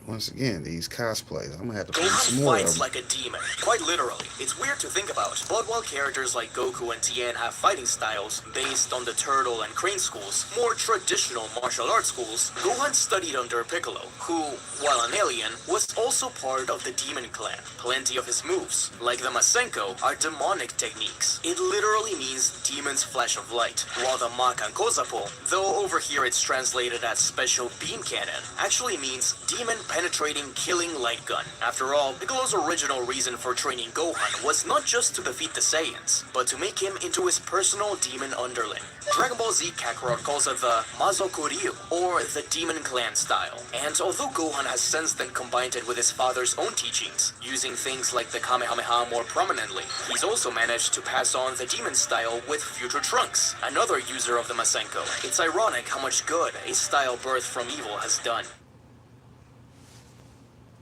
Once again, these cosplays, I'm going to have to find some Gohan more of fights them. like a demon, quite literally. It's weird to think about, but while characters like Goku and Tien have fighting styles based on the Turtle and Crane schools, more traditional martial arts schools, Gohan studied under Piccolo, who, while an alien, was also part of the Demon Clan. Plenty of his moves, like the Masenko, are demonic techniques. It literally means demon's flash of light, while the Makan Kozapo, though over here it's translated as special beam cannon, actually means demon penetrating killing light gun. After all, Piccolo's original reason for training Gohan was not just to defeat the Saiyans, but to make him into his personal demon underling. Dragon Ball Z Kakarot calls it the Mazokuryu, or the Demon Clan style. And although Gohan has since then combined it with his father's own teachings, using things like the Kamehameha more prominently, he's also managed to pass on the demon style with future Trunks, another user of the Masenko. It's ironic how much good a style birthed from evil has done.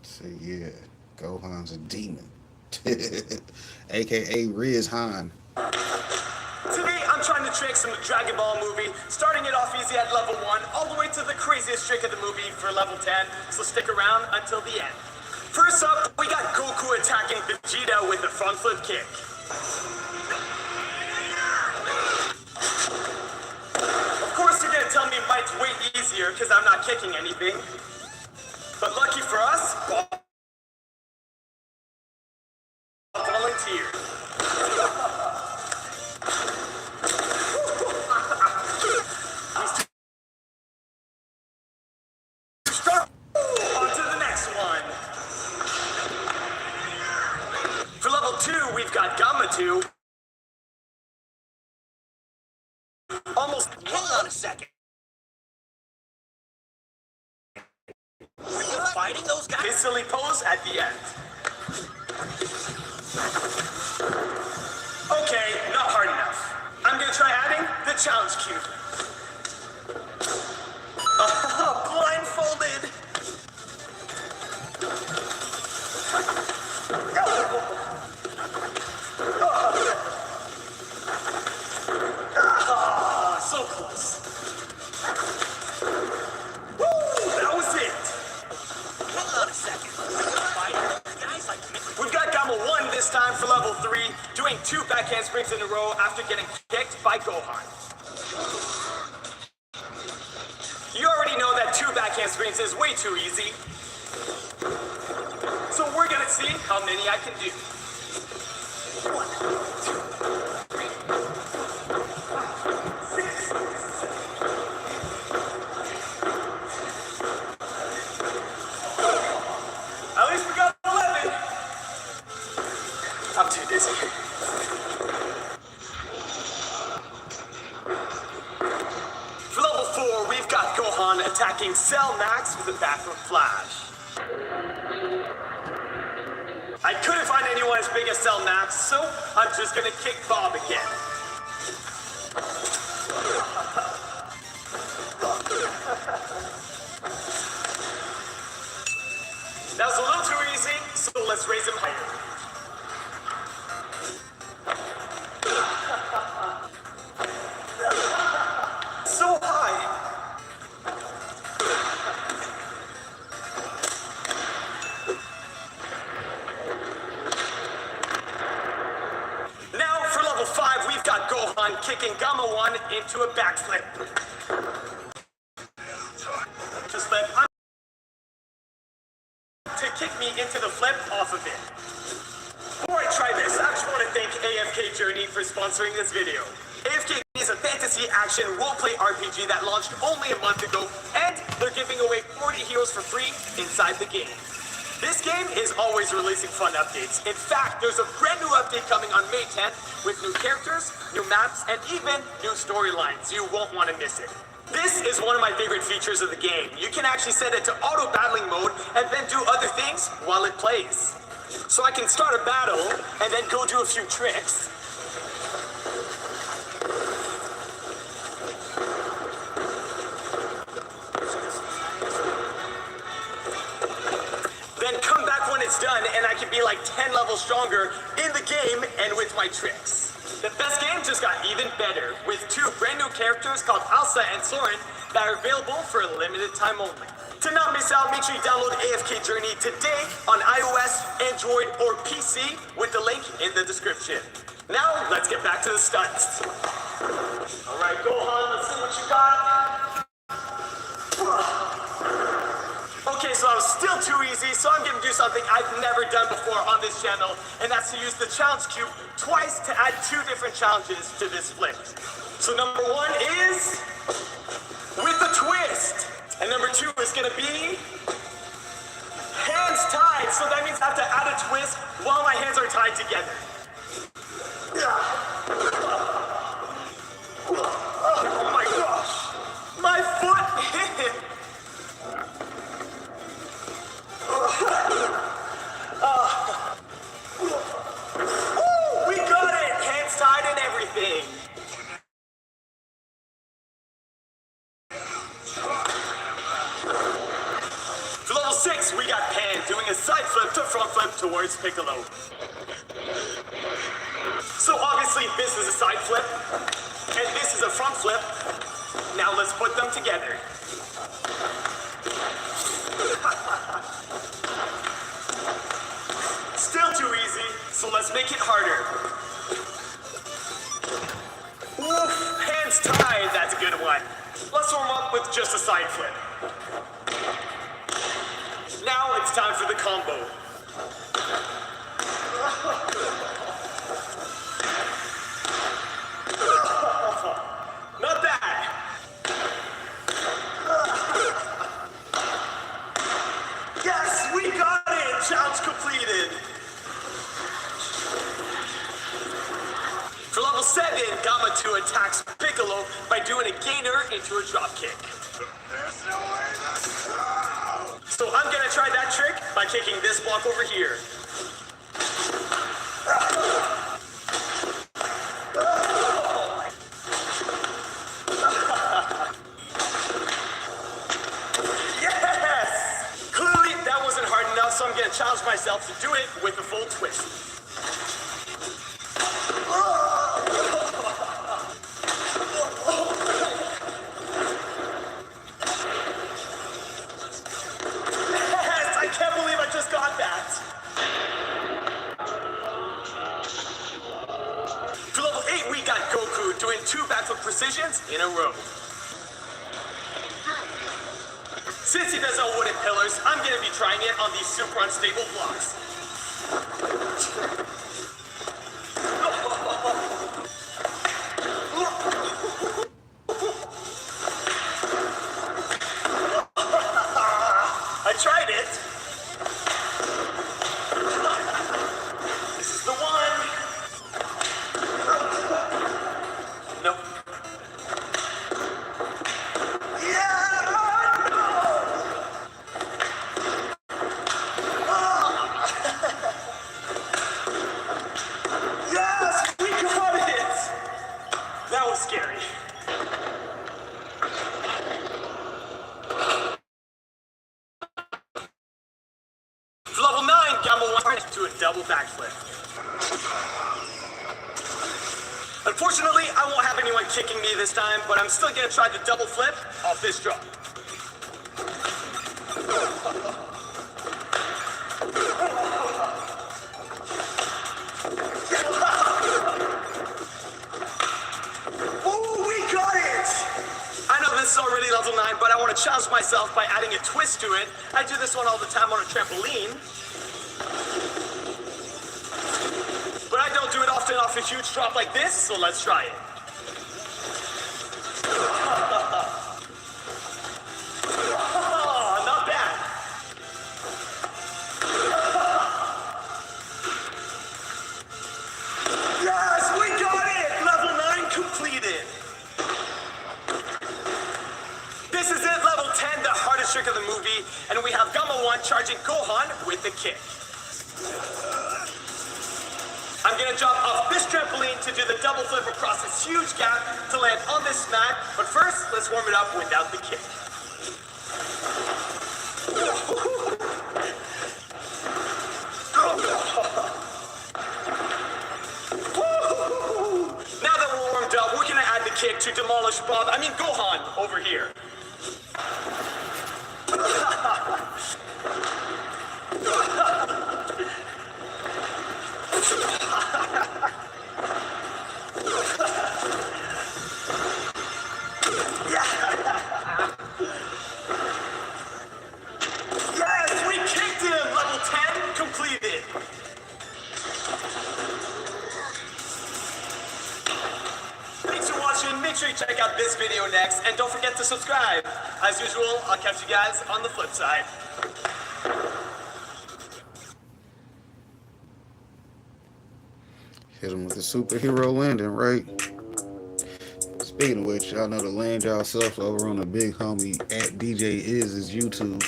So yeah, Gohan's a demon. AKA Riz Han. Today, I'm trying to trick some Dragon Ball movie, starting it off easy at level 1, all the way to the craziest trick of the movie for level 10, so stick around until the end. First up, we got Goku attacking Vegeta with a front flip kick. Of course, you're gonna tell me mine's way easier because I'm not kicking anything. But lucky for us, volunteer. On to the next one. For level 2, we've got Gamma 2. Almost. Hang on a second. Are you fighting those guys? His silly pose at the end. Okay, not hard enough. I'm gonna try adding the challenge cube. Blindfolded. So close. Woo, that was it. Hang on a second. Are you fighting those guys like me? We've got Gamma 1 this time for level 3, doing 2 backhand springs in a row after getting kicked by Gohan. You already know that 2 backhand springs is way too easy. So we're gonna see how many I can do. 1, 2, 3. got Gohan attacking Cell Max with a bathroom flash. I couldn't find anyone as big as Cell Max, so I'm just gonna kick Bob again. That was a little too easy, so let's raise him higher. So high. Now for level 5, we've got Gohan kicking Gamma 1 into a backflip. Just let to kick me into the flip off of it. Before I try this, I just want to thank AFK Journey for sponsoring this video. AFK is a fantasy action roleplay RPG that launched only a month ago, and they're giving away 40 heroes for free inside the game. This game is always releasing fun updates. In fact, there's a brand new update coming on May 10th with new characters, new maps, and even new storylines. You won't want to miss it. This is one of my favorite features of the game. You can actually set it to auto battling mode and then do other things while it plays. So I can start a battle and then go do a few tricks. Then come back when it's done and I can be like 10 levels stronger in the game and with my tricks. The best game just got even better with 2 brand new characters called Alsa and Soren that are available for a limited time only. To not miss out, make sure you download AFK Journey today on iOS, Android, or PC with the link in the description. Now, let's get back to the stunts. All right, Gohan, let's see what you got. Okay, so I was still too easy, so I'm gonna do something I've never done before on this channel, and that's to use the challenge cube twice to add 2 different challenges to this flip. So number 1 is with a twist, and number 2 is gonna be hands tied, so that means I have to add a twist while my hands are tied together. Oh my gosh, my foot hit. We got it! Hands tied and everything. For level 6, we got Pan doing a side flip to front flip towards Piccolo. So obviously this is a side flip, and this is a front flip. Now let's put them together. Still too easy, so let's make it harder. Oof, hands tied, that's a good one. Let's warm up with just a side flip. Now it's time for the combo. Not bad. Yes, we got it! Challenge completed. For level 7, Gamma 2 attacks Piccolo by doing a gainer into a drop kick. There's no way to go! So I'm gonna try that trick by kicking this block over here. Yes! Clearly that wasn't hard enough, so I'm gonna challenge myself to do it with a full twist. Doing 2 backflip precisions in a row. Since he does all wooden pillars, I'm going to be trying it on these super unstable blocks. I tried it. This is the one. Nope. Yes! double backflip. Unfortunately, I won't have anyone kicking me this time, but I'm still gonna try the double flip off this drop. Oh, we got it! I know this is already level 9, but I want to challenge myself by adding a twist to it. I do this one all the time on a trampoline. But I don't do it often off a huge drop like this, so let's try it. Not bad. Yes, we got it! Level 9 completed. This is it, level 10, the hardest trick of the movie, and we have Gamma 1 charging Gohan with the kick. I'm gonna jump off this trampoline to do the double flip across this huge gap to land on this mat, but first, let's warm it up without the kick. Now that we're warmed up, we're gonna add the kick to demolish Gohan over here. Yes, we kicked him! Level 10 completed. Thanks for watching. Make sure you check out this video next, and don't forget to subscribe. As usual, I'll catch you guys on the flip side. Hit him with the superhero landing, right? Speaking of which, y'all know to land yourself over on the big homie at DJ Iz's YouTube.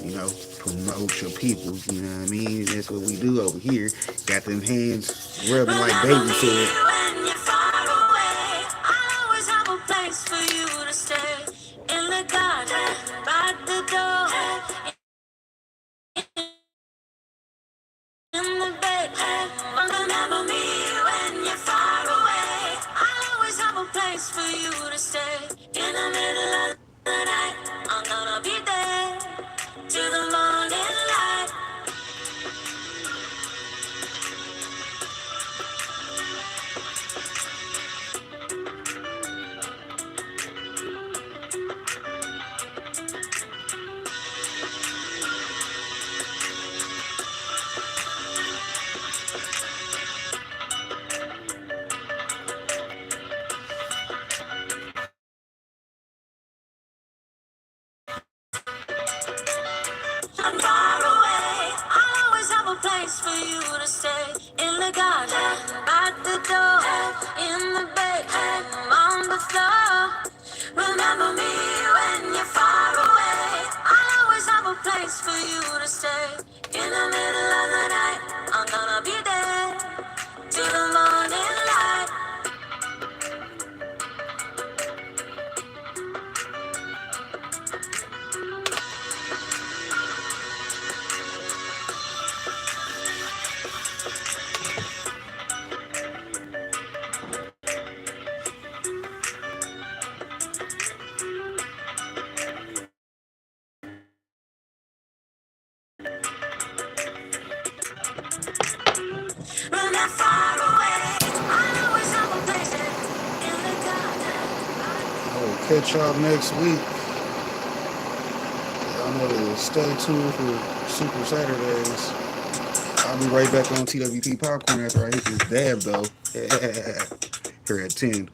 You know, promote your people. You know what I mean? That's what we do over here. Got them hands rubbing like baby food. When you're far away, I always have a place for you to stay. In the garden, by the door, in the bed. Remember me when you're far away. I always have a place for you to stay. In the middle of the night, I'm gonna be there till the morning light. I'm far away. I'll always have a place for you to stay. In the garden, by the door, in the bed, on the floor. Remember me when you're far away. I'll always have a place for you to stay. In the middle of the night, I'm gonna be there till the morning light. When I'm far away, I always have a place in the garden. I will catch y'all next week. Y'all know to stay tuned for Super Saturdays. I'll be right back on TWP Popcorn after I hit this dab, though. Here at 10.